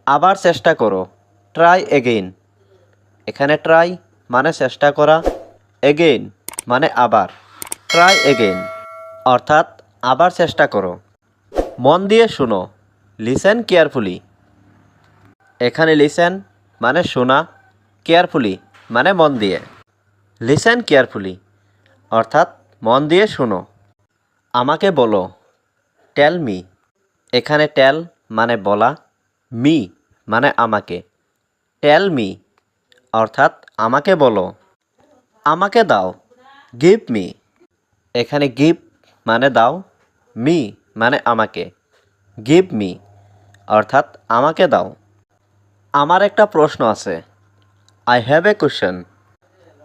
আবার চেষ্টা করো, ট্রাই এগেইন। এখানে ট্রাই মানে চেষ্টা করা, এগেইন মানে আবার, ট্রাই এগেইন অর্থাৎ আবার চেষ্টা করো। মন দিয়ে শুনো, লিসেন কেয়ারফুলি। এখানে লিসেন মানে শোনা, কেয়ারফুলি মানে মন দিয়ে। লিসেন কেয়ারফুলি অর্থাৎ মন দিয়ে শোনো। আমাকে বলো, টেল মি। এখানে টেল মানে বলা, মি মানে আমাকে। টেল মি অর্থাৎ আমাকে বলো। আমাকে দাও, গিভ মি। এখানে গিভ মানে দাও, মি মানে আমাকে। গিভ মি অর্থাৎ আমাকে দাও। আমার একটা প্রশ্ন আছে, আই হ্যাভ এ কোশ্চেন।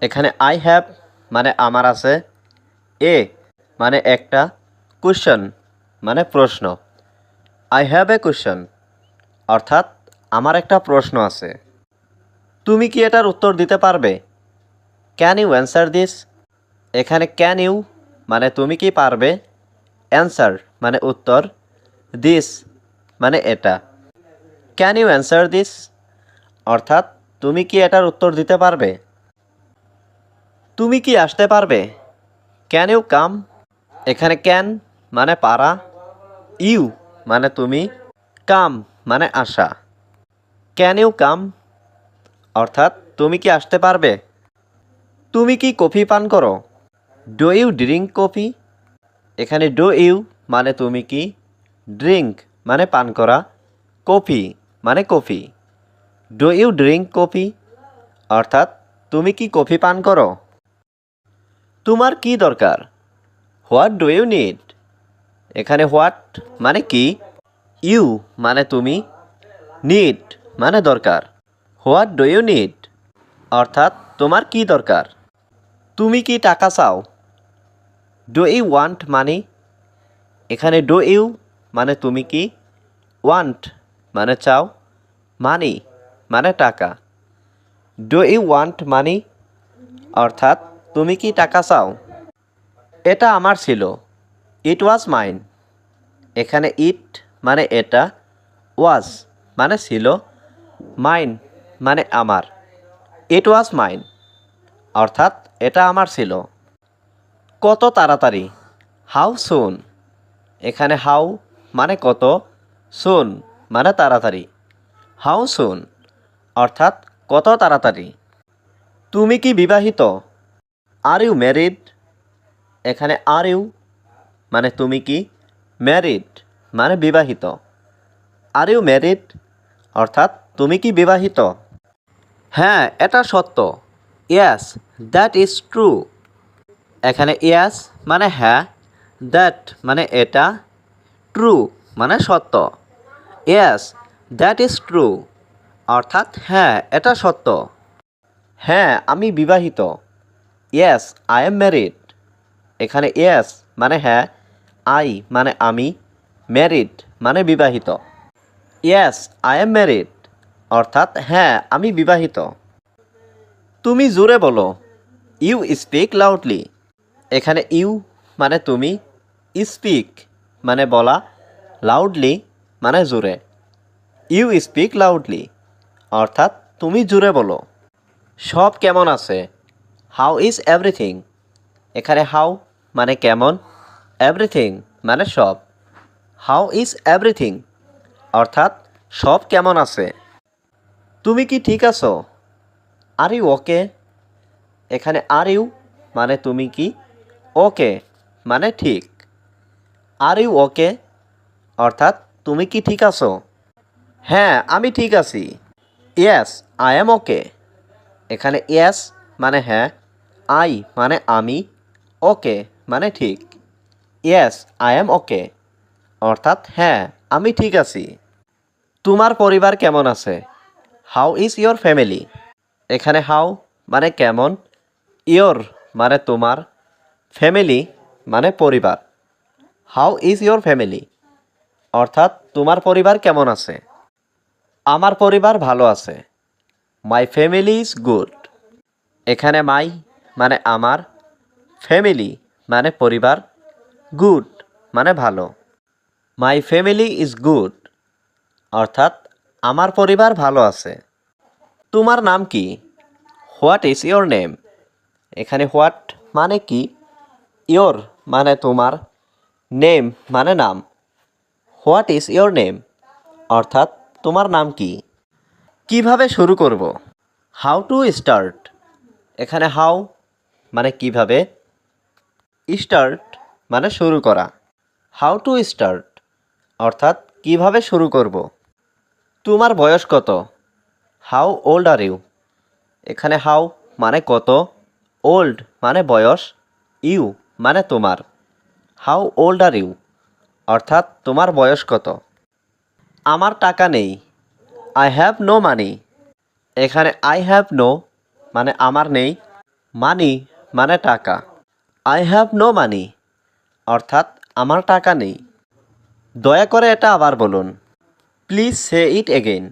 এখানে আই হ্যাভ মানে আমার আছে, এ মানে একটা, কোশ্চেন মানে প্রশ্ন। আই হ্যাভ এ কোশ্চেন অর্থাৎ আমার একটা প্রশ্ন আছে। তুমি কি এটার উত্তর দিতে পারবে? Can you answer this? এখানে ক্যান ইউ মানে তুমি কি পারবে, অ্যান্সার মানে উত্তর, দিস মানে এটা। ক্যান ইউ অ্যান্সার দিস অর্থাৎ তুমি কি এটার উত্তর দিতে পারবে? তুমি কি আসতে পারবে? Can you come? এখানে ক্যান মানে পারা, ইউ মানে তুমি, কাম মানে আসা। ক্যান ইউ কাম অর্থাৎ তুমি কি আসতে পারবে? তুমি কি কফি পান করো? Do you drink coffee? এখানে ডু ইউ মানে তুমি কি, ড্রিঙ্ক মানে পান করা, কফি মানে coffee. Do you drink coffee অর্থাৎ তুমি কি কফি পান করো? তোমার কি দরকার? What do you need? এখানে হোয়াট মানে কি, ইউ মানে তুমি, নিড মানে দরকার। হোয়াট ডু ইউ নিড অর্থাৎ তোমার কি দরকার? তুমি কি টাকা চাও? Do you want money? এখানে ডু ইউ মানে তুমি কি, ওয়ান্ট মানে চাও, মানি মানে টাকা। ডু ইউ ওয়ান্ট মানি অর্থাৎ তুমি কি টাকা চাও? এটা আমার ছিল, ইট ওয়াজ মাইন। এখানে ইট মানে এটা, ওয়াজ মানে ছিল, মাইন মানে আমার। ইট ওয়াজ মাইন অর্থাৎ এটা আমার ছিল। কত তাড়াতাড়ি, হাউ সুন। এখানে হাউ মানে কত, সুন মানে তাড়াতাড়ি। হাউ সুন অর্থাৎ কত তাড়াতাড়ি। তুমি কি বিবাহিত? Are you married? এখানে আর ইউ মানে তুমি কি, ম্যারিড মানে বিবাহিত। আর ইউ ম্যারিড অর্থাৎ তুমি কি বিবাহিত? হ্যাঁ এটা সত্য, ইয়াস দ্যাট ইজ ট্রু। এখানে ইয়াস মানে হ্যাঁ, দ্যাট মানে এটা, ট্রু মানে সত্য। ইয়াস দ্যাট ইজ ট্রু অর্থাৎ হ্যাঁ এটা সত্য। হ্যাঁ আমি বিবাহিত, ইয়েস আই এম ম্যারিড। এখানে ইয়েস মানে হ্যাঁ, আই মানে আমি, ম্যারিড মানে বিবাহিত। ইয়েস আই এম ম্যারিড অর্থাৎ হ্যাঁ আমি বিবাহিত। তুমি জোরে বলো, ইউ স্পিক লাউডলি। এখানে ইউ মানে তুমি, স্পিক মানে বলা, লাউডলি মানে জোরে। ইউ স্পিক লাউডলি অর্থাৎ তুমি জোরে বলো। সব কেমন আছে? How is everything? এখানে হাউ মানে কেমন, এভরিথিং মানে সব। হাউ ইজ এভরিথিং অর্থাৎ সব কেমন আছে। তুমি কি ঠিক আছো? Are you okay? এখানে আর ইউ মানে তুমি কি, ওকে মানে ঠিক। আর ইউ ওকে অর্থাৎ তুমি কি ঠিক আছো? হ্যাঁ আমি ঠিক আছি, ইয়েস আই এম ওকে। এখানে ইয়েস মানে হ্যাঁ, আই মানে আমি, ওকে মানে ঠিক। ইয়েস আই এম ওকে অর্থাৎ হ্যাঁ আমি ঠিক আছি। তোমার পরিবার কেমন আছে? How is your family? এখানে হাউ মানে কেমন, ইয়োর মানে তোমার, ফ্যামিলি মানে পরিবার। হাউ ইজ ইয়োর ফ্যামিলি অর্থাৎ তোমার পরিবার কেমন আছে? আমার পরিবার ভালো আছে, মাই ফ্যামিলি ইজ গুড। এখানে মাই মানে আমার, ফ্যামিলি মানে পরিবার, গুড মানে ভালো। মাই ফ্যামিলি ইজ গুড অর্থাৎ আমার পরিবার ভালো আছে। তোমার নাম কি? What is your name? এখানে হোয়াট মানে কি, ইয়োর মানে তোমার, নেম মানে নাম। হোয়াট ইজ ইয়োর নেম অর্থাৎ তোমার নাম কি। কিভাবে শুরু করব? How to start. এখানে হাউ মানে কিভাবে, স্টার্ট মানে শুরু করা। হাউ টু স্টার্ট অর্থাৎ কিভাবে শুরু করব। তোমার বয়স কত? How old are you. এখানে হাউ মানে কত, ওল্ড মানে বয়স, ইউ মানে তোমার। হাউ ওল্ড আর ইউ অর্থাৎ তোমার বয়স কত। আমার টাকা নেই। I have no money. এখানে আই হ্যাভ নো মানে আমার নেই, মানি মানে টাকা। আই হ্যাভ নো মানি অর্থাৎ আমার টাকা নেই। দয়া করে এটা আবার বলুন। Please say it again.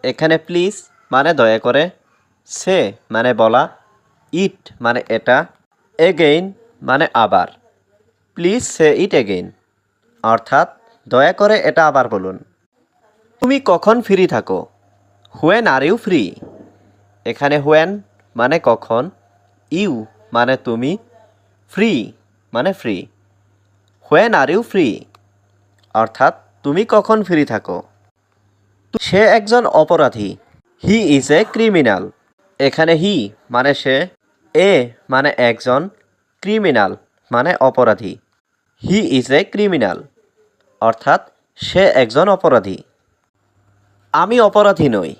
এখানে প্লিজ মানে দয়া করে, সে মানে বলা, ইট মানে এটা, এগেইন মানে আবার। প্লিজ সে ইট এগেইন অর্থাৎ দয়া করে এটা আবার বলুন। তুমি কখন ফ্রি থাকো? When are you free. এখানে হোয়েন মানে কখন, ইউ মানে তুমি, ফ্রি মানে free. When are you free অর্থাৎ তুমি কখন ফ্রি থাকো। সে একজন অপরাধী। He is a criminal. এখানে হি মানে সে, এ মানে একজন, ক্রিমিনাল মানে অপরাধী। হি ইজ এ ক্রিমিনাল অর্থাৎ সে একজন অপরাধী। আমি অপরাধী নই।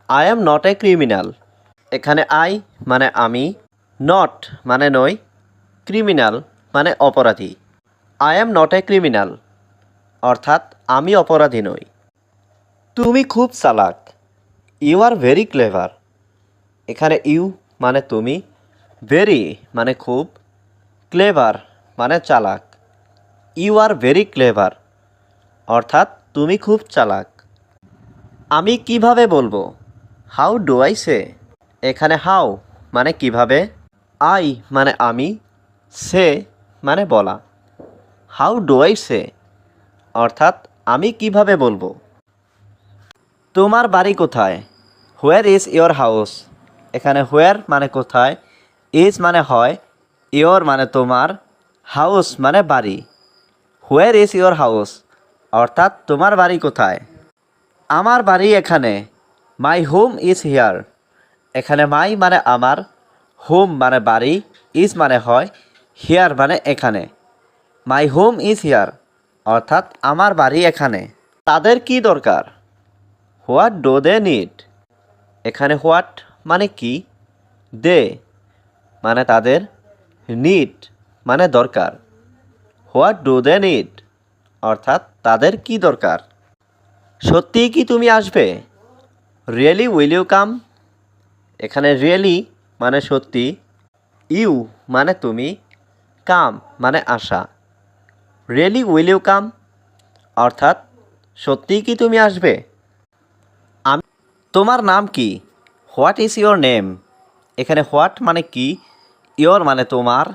I am not a criminal. এখানে আই মানে আমি, নট মানে নই, ক্রিমিনাল মানে অপরাধী। I am not a criminal অর্থাৎ আমি অপরাধী নই। তুমি খুব চালাক। You are very clever. এখানে ইউ মানে তুমি, ভেরি মানে খুব, ক্লেভার মানে চালাক। ইউ আর ভেরি ক্লেভার অর্থাৎ তুমি খুব চালাক। আমি কিভাবে বলবো? How do I say. এখানে হাউ মানে কিভাবে, আই মানে আমি, সে মানে বলা। হাউ ডু আই সে অর্থাৎ আমি কিভাবে বলবো। তোমার বাড়ি কোথায়? Where is your house. এখানে হোয়ার মানে কোথায়, ইজ মানে হয়, ইয়োর মানে তোমার, হাউস মানে বাড়ি। হোয়ার ইজ ইয়োর হাউস অর্থাৎ তোমার বাড়ি কোথায়। আমার বাড়ি এখানে। My home is here. এখানে মাই মানে আমার, হোম মানে বাড়ি, ইজ মানে হয়, হিয়ার মানে এখানে। মাই হোম ইজ হিয়ার অর্থাৎ আমার বাড়ি এখানে। তাদের কি দরকার? What do they need. এখানে হোয়াট মানে কি, দে মানে তাদের, নিড মানে দরকার। হোয়াট ডু দে নিড অর্থাৎ তাদের কি দরকার। সত্যিই কি তুমি আসবে? Really will you come. এখানে রিয়েলি মানে সত্যি, ইউ মানে তুমি, কাম মানে আসা। রিয়েলি উইল ইউ কাম অর্থাৎ সত্যিই কি তুমি আসবে। আমি তোমার নাম কি? What is your name. এখানে হোয়াট মানে কি, ইয়োর মানে তোমার,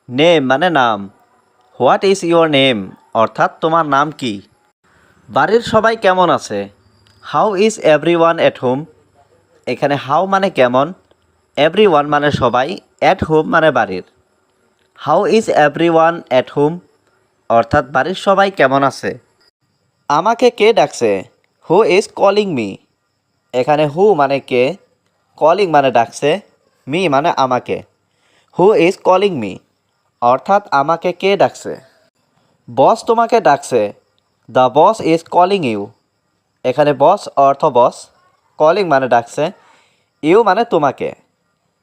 নেম মানে নাম। হোয়াট ইজ ইয়োর নেম অর্থাৎ তোমার নাম কি। বাড়ির সবাই কেমন আছে? How is everyone at home. এখানে হাউ মানে কেমন, এভরিওয়ান মানে সবাই, এট হোম মানে বাড়ির। How is everyone at home অর্থাৎ বাড়ির সবাই কেমন আছে। আমাকে কে ডাকছে? Who is calling me. এখানে হু মানে কে, কলিং মানে ডাকছে, মি মানে আমাকে। হু ইজ কলিং মি অর্থাৎ আমাকে কে ডাকছে। বস তোমাকে ডাকছে। The boss is calling you. এখানে বস অর্থ বস, কলিং মানে ডাকছে, ইউ মানে তোমাকে।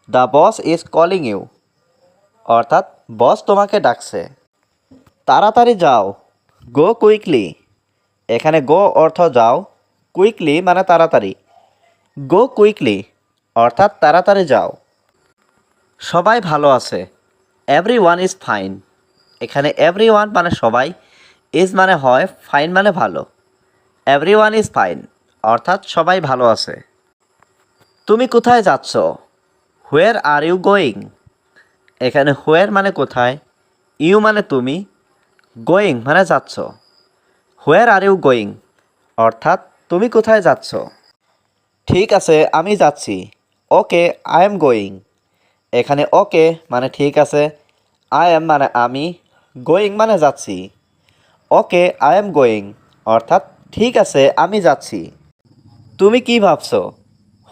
The boss is calling you অর্থাৎ বস তোমাকে ডাকছে। তাড়াতাড়ি যাও। Go quickly. এখানে গো অর্থ যাও, কুইকলি মানে তাড়াতাড়ি। গো কুইকলি অর্থাৎ তাড়াতাড়ি যাও। সবাই ভালো আছে। Everyone is fine. এখানে এভরিওয়ান মানে সবাই, ইজ মানে হয়, ফাইন মানে ভালো। এভরিওয়ান ইজ ফাইন অর্থাৎ সবাই ভালো আছে। তুমি কোথায় যাচ্ছ? হোয়ার আর ইউ গোয়িং। এখানে হোয়ার মানে কোথায়, ইউ মানে তুমি, গোয়িং মানে যাচ্ছ। হোয়ার আর ইউ গোয়িং অর্থাৎ তুমি কোথায় যাচ্ছ? ঠিক আছে, আমি যাচ্ছি। ওকে, আই এম গোয়িং। এখানে ওকে মানে ঠিক আছে, আই এম মানে আমি, গোয়িং মানে যাচ্ছি। ওকে, আই এম গোয়িং অর্থাৎ ঠিক আছে, আমি যাচ্ছি। তুমি কি ভাবছো?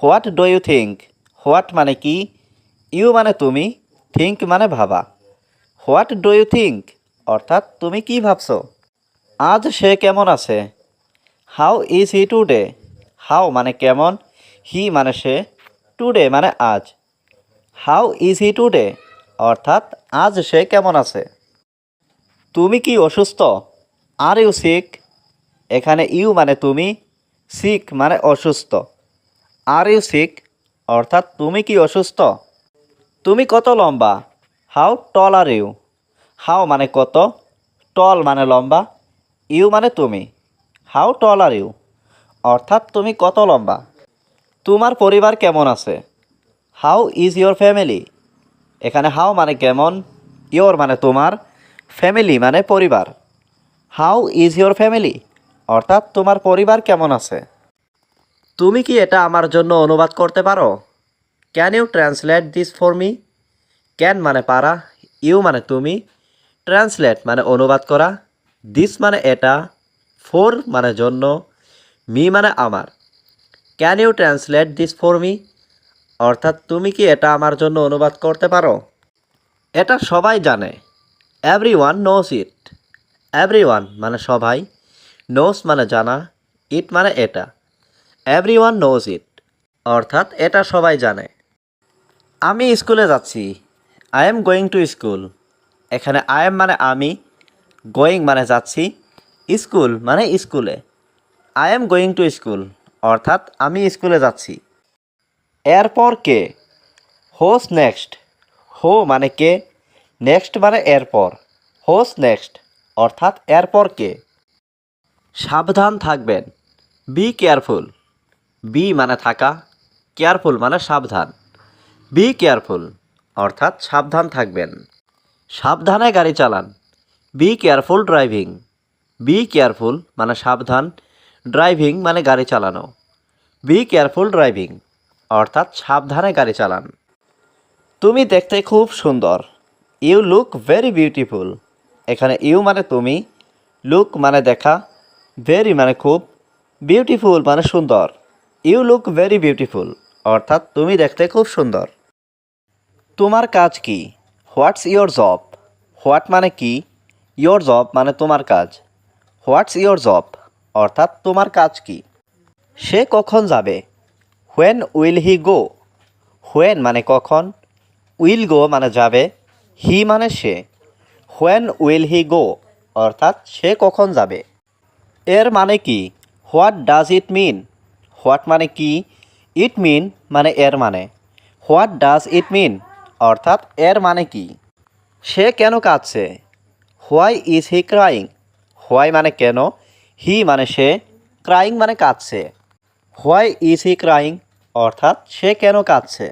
What do you think? What মানে কি, ইউ মানে তুমি, থিঙ্ক মানে ভাবা। হোয়াট ডু ইউ থিঙ্ক অর্থাৎ তুমি কি ভাবছো? আজ সে কেমন আছে? How is he today? How মানে কেমন, হি মানে সে, টুডে মানে আজ। হাউ ইজ হি টুডে অর্থাৎ আজ সে কেমন আছে। তুমি কি অসুস্থ? Are you sick? এখানে ইউ মানে তুমি, সিক মানে অসুস্থ। আর ইউ সিক অর্থাৎ তুমি কি অসুস্থ? তুমি কত লম্বা? How tall are you? How মানে কত, টল মানে লম্বা, ইউ মানে তুমি। হাউ টল আর ইউ অর্থাৎ তুমি কত লম্বা। তোমার পরিবার কেমন আছে? How is your family? এখানে হাউ মানে কেমন, ইয়োর মানে তোমার, ফ্যামিলি মানে পরিবার। হাউ ইজ ইয়োর ফ্যামিলি অর্থাৎ তোমার পরিবার কেমন আছে। তুমি কি এটা আমার জন্য অনুবাদ করতে পারো? Can you translate this for me? Can মানে পারা, ইউ মানে তুমি, ট্রান্সলেট মানে অনুবাদ করা, দিস মানে এটা, ফর মানে জন্য, মি মানে আমার। Can you translate this for me অর্থাৎ তুমি কি এটা আমার জন্য অনুবাদ করতে পারো? এটা সবাই জানে, এভরিওয়ান নোস ইট। এভরিওয়ান মানে সবাই, নোস মানে জানা, ইট মানে এটা। এভরিওয়ান নোস ইট অর্থাৎ এটা সবাই জানে। আমি স্কুলে যাচ্ছি, I am going to school. এখানে আই এম মানে আমি, গোয়িং মানে যাচ্ছি, স্কুল মানে স্কুলে। I am going to school অর্থাৎ আমি স্কুলে যাচ্ছি। এরপর কে? হোস নেক্সট। হো মানে কে, নেক্সট মানে এরপর, হোস নেক্সট অর্থাৎ এরপর কে। সাবধান থাকবেন, বি কেয়ারফুল। বি মানে থাকা, কেয়ারফুল মানে সাবধান। বি কেয়ারফুল অর্থাৎ সাবধান থাকবেন। সাবধানে গাড়ি চালান, be careful driving. Be careful মানে সাবধান, ড্রাইভিং মানে গাড়ি চালানো। বি কেয়ারফুল ড্রাইভিং অর্থাৎ সাবধানে গাড়ি চালান। তুমি দেখতে খুব সুন্দর, ইউ লুক ভেরি বিউটিফুল। এখানে ইউ মানে তুমি, লুক মানে দেখা, ভেরি মানে খুব, বিউটিফুল মানে সুন্দর। ইউ লুক ভেরি বিউটিফুল অর্থাৎ তুমি দেখতে খুব সুন্দর। তোমার কাজ কি? What's your job? হোয়াট মানে কি, ইয়োর জব মানে তোমার কাজ। হোয়াটস ইয়োর জব অর্থাৎ তোমার কাজ কি। সে কখন যাবে? When will he go? When মানে কখন, উইল গো মানে যাবে, হি মানে সে। হোয়েন উইল হি গো অর্থাৎ সে কখন যাবে। এর মানে কি? What does it mean? What মানে কি, ইট মিন মানে এর মানে। হোয়াট ডাজ ইট মিন অর্থাৎ এর মানে কি। সে কেন কাঁদছে? Why is he crying? Why মানে কেন, হি মানে সে, ক্রাইং মানে কাঁদছে। হোয়াই ইজ হি ক্রাইং অর্থাৎ সে কেন কাঁদছে।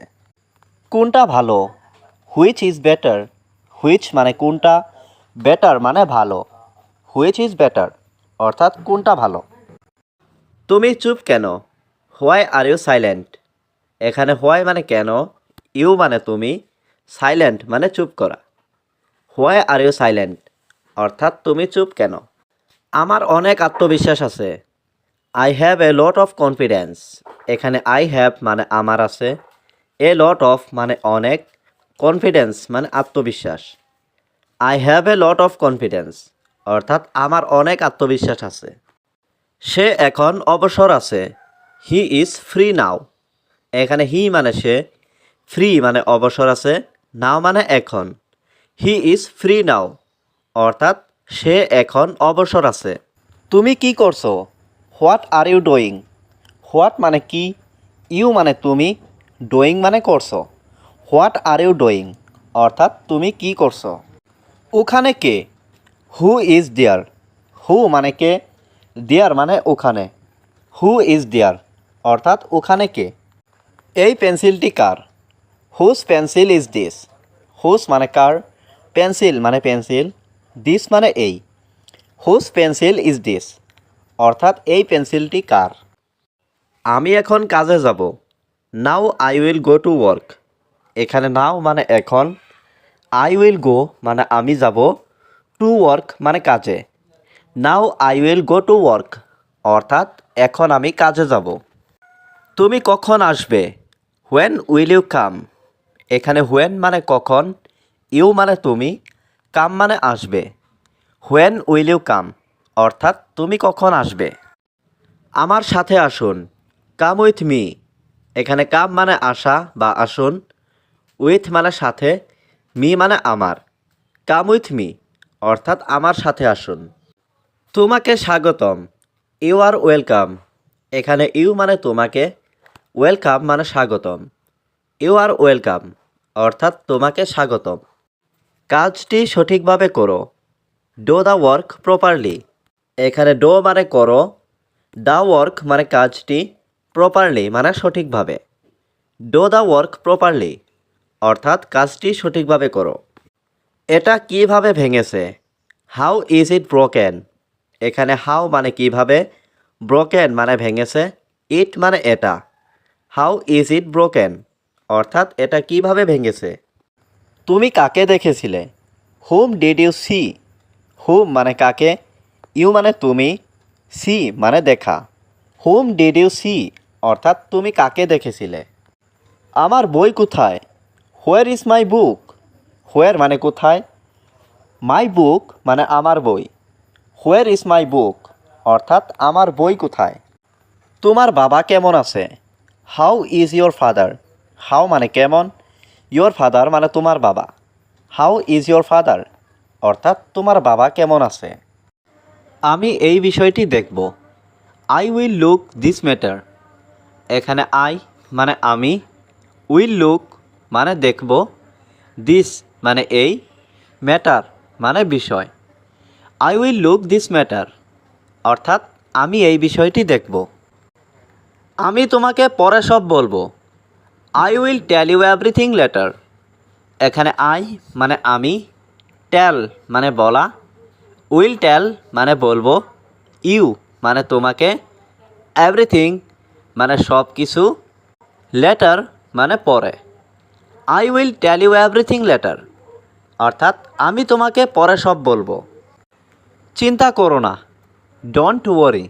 কোনটা ভালো? Which is better? হুইচ মানে কোনটা, বেটার মানে ভালো। হুইচ ইজ বেটার অর্থাৎ কোনটা ভালো। তুমি চুপ কেন? Why are you silent? এখানে হোয়াই মানে কেন, ইউ মানে তুমি, সাইলেন্ট মানে চুপ করা। হোয়াই আর ইউ সাইলেন্ট অর্থাৎ তুমি চুপ কেন। আমার অনেক আত্মবিশ্বাস আছে, I have a lot of confidence. এখানে আই হ্যাভ মানে আমার আছে, এ লট অফ মানে অনেক, কনফিডেন্স মানে আত্মবিশ্বাস। I have a lot of confidence অর্থাৎ আমার অনেক আত্মবিশ্বাস আছে। সে এখন অবসর আছে, হি ইজ ফ্রি নাও। এখানে হি মানে সে, ফ্রি মানে অবসর আছে, নাও মানে এখন। হি ইজ ফ্রি নাও অর্থাৎ সে এখন অবসর আছে। তুমি কি করছো? What are you doing? What মানে কি, ইউ মানে তুমি, ডুইং মানে করছো। হোয়াট আর ইউ ডুইং অর্থাৎ তুমি কি করছো। ওখানে কে? Who is there? হু মানে কে, দেয়ার মানে ওখানে। হু ইজ দেয়ার অর্থাৎ ওখানে কে। এই পেন্সিলটি কার? Whose pencil is this? Whose মানে কার, পেন্সিল মানে পেন্সিল, দিস মানে এই। হুজ পেন্সিল ইজ দিস অর্থাৎ এই পেন্সিলটি কার। আমি এখন কাজে যাব। নাও I will go to work. এখানে নাও মানে এখন, আই উইল গো মানে আমি যাব, টু ওয়ার্ক মানে কাজে। Now I will go to work অর্থাৎ এখন আমি কাজে যাব। তুমি কখন আসবে? When will you come. এখানে হোয়েন মানে কখন, ইউ মানে তুমি, কাম মানে আসবে। হোয়েন উইল ইউ কাম অর্থাৎ তুমি কখন আসবে। আমার সাথে আসুন। Come with me. এখানে কাম মানে আসা বা আসুন, উইথ মানে সাথে, মি মানে আমার। কাম উইথ মি অর্থাৎ আমার সাথে আসুন। তোমাকে স্বাগতম। You are welcome. এখানে ইউ মানে তোমাকে, ওয়েলকাম মানে স্বাগতম। ইউ আর ওয়েলকাম অর্থাৎ তোমাকে স্বাগতম। কাজটি সঠিকভাবে করো। Do the work properly. এখানে ডো মানে করো, দ্য ওয়ার্ক মানে কাজটি, প্রপারলি মানে সঠিকভাবে। ডো দ্য ওয়ার্ক প্রপারলি অর্থাৎ কাজটি সঠিকভাবে করো। এটা কিভাবে ভেঙেছে? How is it broken. এখানে হাউ মানে কিভাবে, ব্রোকেন মানে ভেঙেছে, ইট মানে এটা। হাউ ইজ ইট ব্রোকেন অর্থাৎ এটা কিভাবে ভেঙেছে। তুমি কাকে দেখেছিলে? Whom did you see. Whom মানে কাকে, ইউ মানে তুমি, সি মানে দেখা। হুম ডিড ইউ সি অর্থাৎ তুমি কাকে দেখেছিলে। আমার বই কোথায়? হোয়ার ইজ মাই বুক। হোয়ার মানে কোথায়, মাই বুক মানে আমার বই। হোয়ার ইজ মাই বুক অর্থাৎ আমার বই কোথায়। তোমার বাবা কেমন আছে? How is your father. How মানে কেমন, ইয়োর ফাদার মানে তোমার বাবা। হাউ ইজ ইয়োর ফাদার অর্থাৎ তোমার বাবা কেমন আছে। আমি এই বিষয়টি দেখব। I will look this matter. এখানে আই মানে আমি, উইল লুক মানে দেখব, দিস মানে এই, ম্যাটার মানে বিষয়। I will look this matter অর্থাৎ আমি এই বিষয়টি দেখব। আমি তোমাকে পরে সব বলবো। I will tell you everything later. এখানে আই মানে আমি, টেল মানে বলা, উইল টেল মানে বলবো, ইউ মানে তোমাকে, এভরিথিং মানে সব কিছু, লেটার মানে পরে। I will tell you everything later অর্থাৎ আমি তোমাকে পরে সব বলবো। চিন্তা করো না। Don't worry.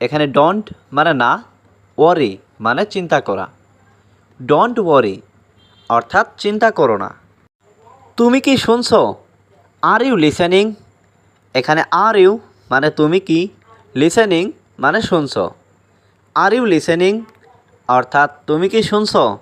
এখানে ডোন্ট মানে না, ওয়ারি মানে চিন্তা করা। ডোন্ট ওয়ারি অর্থাৎ চিন্তা করো না। তুমি কি শুনছো? Are you listening. এখানে আর ইউ মানে তুমি কি, লিসেনিং মানে শুনছো। আর ইউ লিসেনিং অর্থাৎ তুমি কি শুনছো?